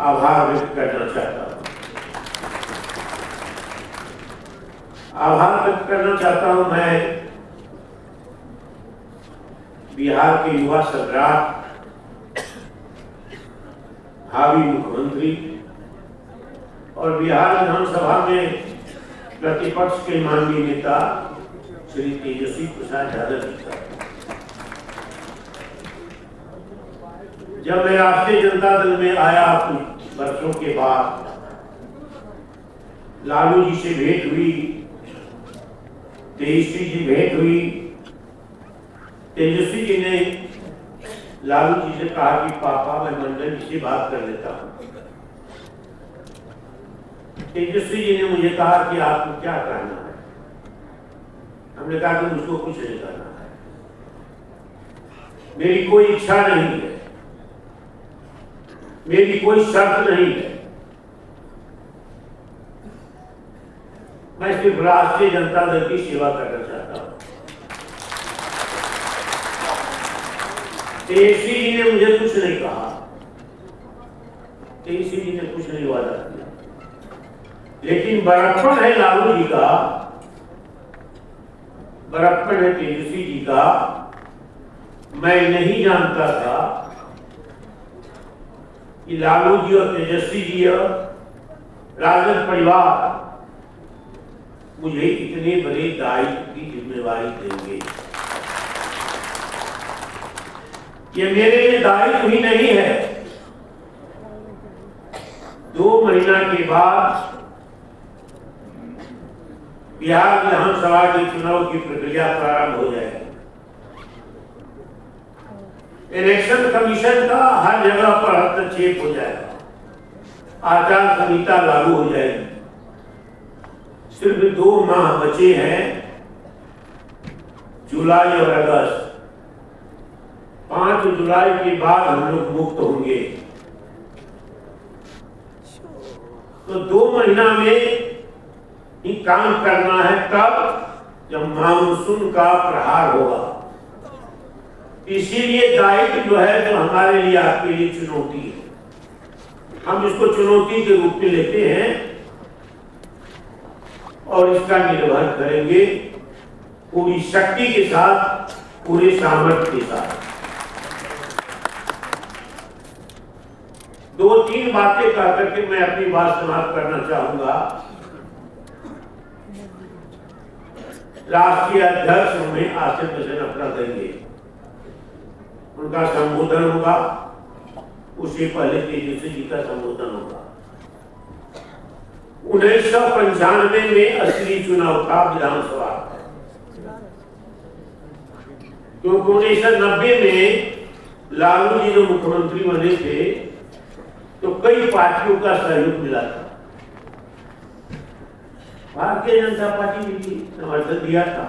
आभार व्यक्त करना चाहता हूँ। आभार व्यक्त करना चाहता हूँ मैं बिहार के युवा सम्राट, भावी मुख्यमंत्री और बिहार विधानसभा में प्रतिपक्ष के माननीय नेता श्री तेजस्वी प्रसाद यादव जी का। जब मैं राष्ट्रीय जनता दल में आया कुछ वर्षों के बाद, लालू जी से भेंट हुई, तेजस्वी जी भेंट हुई। तेजस्वी जी ने लालू जी से कहा कि पापा मैं मंडल जी से बात कर लेता हूं। तेजस्वी जी ने मुझे कहा कि आपको क्या कहना है। हमने कहा कि मुझको कुछ नहीं करना है, मेरी कोई इच्छा नहीं है, मेरी कोई शर्त नहीं है, मैं सिर्फ राष्ट्रीय जनता दल की सेवा करना चाहता हूं। तेजस्वी जी ने मुझे कुछ नहीं कहा, तेजस्वी जी ने कुछ नहीं वादा किया, लेकिन बड़प्पन है लालू जी का, बड़प्पन है तेजस्वी जी का। मैं नहीं जानता था कि लालू जी और तेजस्वी जी और राजद परिवार मुझे इतने बड़े दायित्व की जिम्मेवारी देंगे। ये मेरे लिए दायित्व ही नहीं है। 2 महीना के बाद बिहार विधानसभा के चुनाव की प्रक्रिया प्रारंभ हो जाएगी। इलेक्शन कमीशन का हर जगह पर हस्तक्षेप हो जाएगा, आचार संहिता लागू हो जाएगी। सिर्फ 2 माह बचे हैं, जुलाई और अगस्त। 5 जुलाई के बाद हम लोग मुक्त होंगे। तो 2 महीना में ही काम करना है, तब जब मानसून का प्रहार होगा। इसीलिए दायित्व जो है तो हमारे लिए, आपके लिए चुनौती है। हम इसको चुनौती के रूप में लेते हैं और इसका निर्वहन करेंगे पूरी शक्ति के साथ, पूरे सामर्थ्य के साथ। 2-3 बातें कह करके मैं अपनी बात समाप्त करना चाहूंगा। राष्ट्रीय अध्यक्ष हमें आसिफ हुसैन अपना देंगे, उनका संबोधन होगा, उससे पहले तेजस्वी जी का संबोधन होगा। 1995 में असली चुनाव था विधानसभा, क्योंकि 1990 में लालू जी जो मुख्यमंत्री बने थे तो कई पार्टियों का सहयोग मिला था। भारतीय जनता पार्टी ने भी समर्थन दिया था,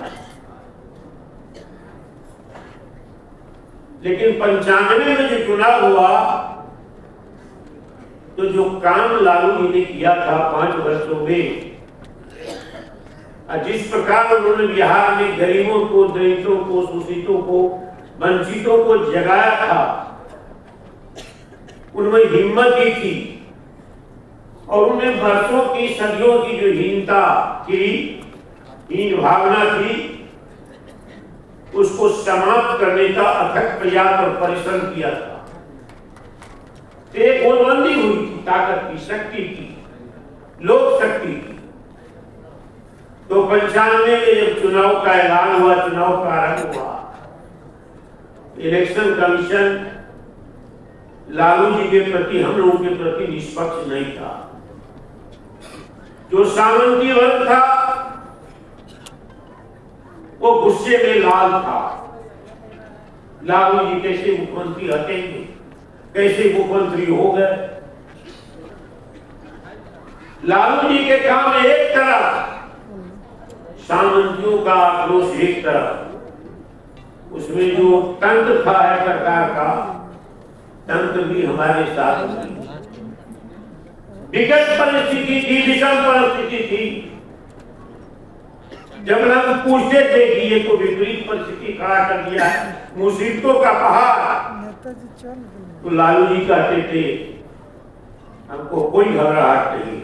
लेकिन 95 में जो चुनाव हुआ तो जो काम लालू जी ने किया था 5 वर्षों में, जिस प्रकार उन्होंने बिहार में गरीबों को, दलितों को, शोषितों को, वंचितों को जगाया था, उनमें हिम्मत भी थी और उन्हें वर्षों की, सदियों की जो हीनता की, हीन भावना थी, उसको समाप्त करने का अथक प्रयास और परिश्रम किया था। एक बुलंदी हुई थी, ताकत की, शक्ति की, लोक शक्ति की। तो 95 में जब चुनाव का ऐलान हुआ, चुनाव प्रारंभ हुआ, इलेक्शन कमीशन लालू जी के प्रति, हम लोगों के प्रति निष्पक्ष नहीं था। जो सामंती वर्ग था वो गुस्से में लाल था। लालू जी कैसे मुख्यमंत्री हटेंगे, कैसे मुख्यमंत्री हो गए। लालू जी के काम एक तरफ, सामंतियों का आक्रोश एक तरफ, उसमें जो तंत्र था है सरकार का, तंत्र भी हमारे साथ थी। विकट परिस्थिति थी, विषम परिस्थिति थी। जब लोग पूछते थे कि ये तो विपरीत परिस्थिति खड़ा कर दिया है, मुसीबतों का पहाड़, तो लालू जी कहते थे हमको कोई घबराहट नहीं है।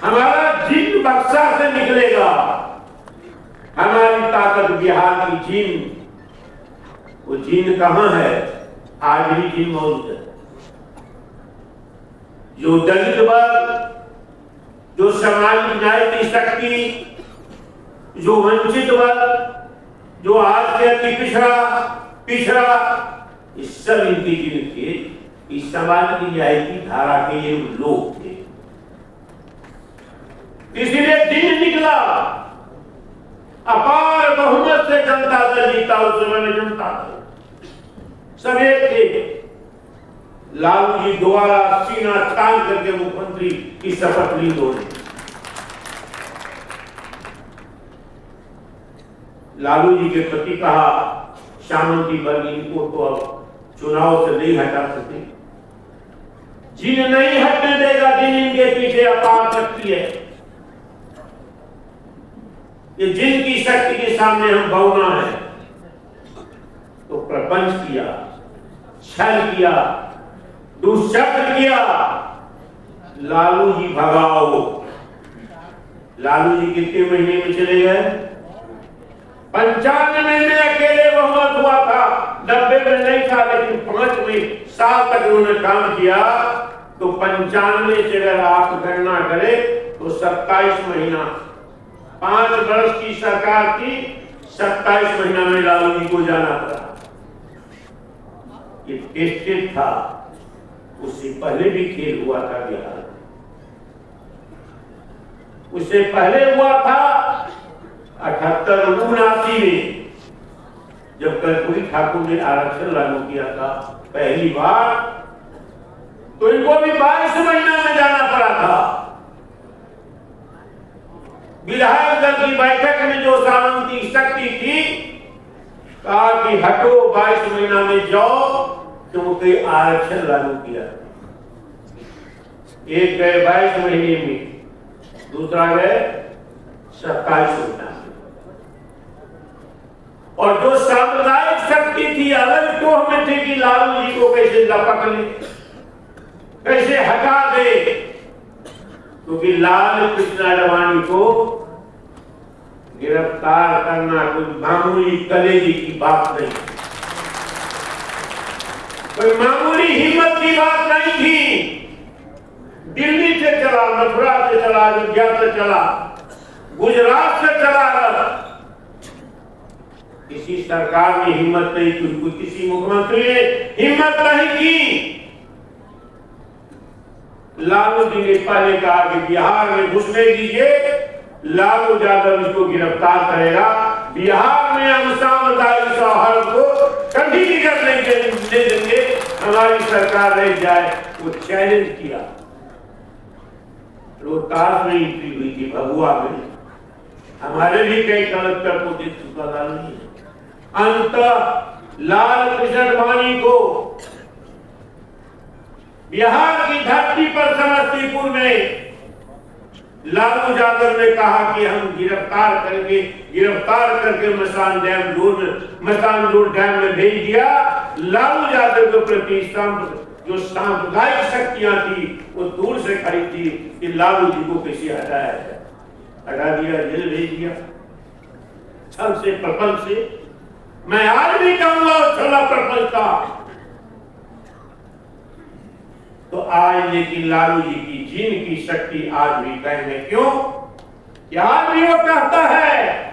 हमारा जीन बक्सा से निकलेगा। हमारी ताकत बिहार की जीन, वो जीन कहां है? आज भी जीन मौजूद है। जो दलित वर्ग, जो सामाजिक न्याय की शक्ति, जो वंचित वर्ग, जो आज के अति पिछड़ा, इस सब इनकी जीन के, इस समाज की न्याय की धारा के ये लोग थे। इसीलिए दिन निकला, अपार बहुमत से जनता दल जीता। उस समय में जनता दल सब एक थे। लालू जी दोबारा सीना तान करके मुख्यमंत्री की शपथ ली उन्होंने। लालू जी के प्रति कहा, सामंती वर्ग इनको तो अब चुनाव से नहीं हटा सकते, जिन नहीं हटने देगा, जिन इनके पीछे अपार शक्ति है, ये जिनकी शक्ति के सामने हम बौना है। तो प्रपंच किया, छल किया, दुष्चक्र किया, लालू जी भगाओ। लालू जी कितने महीने में चले गए? 95 में अकेले बहुमत हुआ था, 90 में नहीं था, लेकिन 5 साल तक उन्होंने काम किया। तो 95 से अगर आप गणना करें तो 27 महीना, 5 वर्ष की सरकार थी, 27 महीना में लालू जी को जाना पड़ा। ये टेस्टेड था, उससे पहले भी खेल हुआ था बिहार, उससे पहले हुआ था 78-79 में, जब कर्पूरी ठाकुर ने आरक्षण लागू किया था पहली बार, तो इनको भी 22 महीना में जाना पड़ा था। विधायक दल की बैठक में जो सामंती शक्ति थी, कहा कि हटो, 22 महीना में जाओ, क्योंकि आरक्षण लागू किया। एक गए 22 महीने में, दूसरा गए 27 महीना में। और जो सांप्रदायिक शक्ति थी, अलग टोह में थी कि लालू जी को कैसे लपक ले, कैसे हटा दे, क्योंकि लाल कृष्ण आडवाणी को गिरफ्तार करना कोई मामूली कलेजी की बात नहीं, कोई मामूली हिम्मत की बात नहीं थी। दिल्ली से चला, मथुरा से चला, अयोध्या से चला, गुजरात से चला, किसी सरकार ने हिम्मत नहीं की, किसी मुख्यमंत्री ने हिम्मत नहीं की। लालू जी ने पहले कहा कि बिहार में घुसने दीजिए, लालू यादव इसको गिरफ्तार करेगा, बिहार में हम सामुदायिक सौहार्द को कभी भी करने के लिए देंगे, हमारी सरकार रह जाए। वो चैलेंज किया। रोहतास में एंट्री हुई थी, भभुआ में, हमारे भी कई कलेक्टर को देख चुका था नहीं। अंत लाल कृष्ण आडवाणी को बिहार की धरती पर समस्तीपुर में लालू यादव ने कहा कि हम गिरफ्तार करेंगे, गिरफ्तार करके मसान रोड डैम में भेज दिया। लालू यादव के प्रति जो सांप्रदायिक शक्तियां थी, वो दूर से खड़ी थी कि लालू जी को कैसे हटाया जाए, हटा दिया, जेल भेज दिया, छल से, प्रपंच से। मैं आज भी कहूंगा छला प्रपंच था। तो आज लेकिन लालू जी की जीन की शक्ति आज भी कहने क्यों? क्या आज भी वो कहता है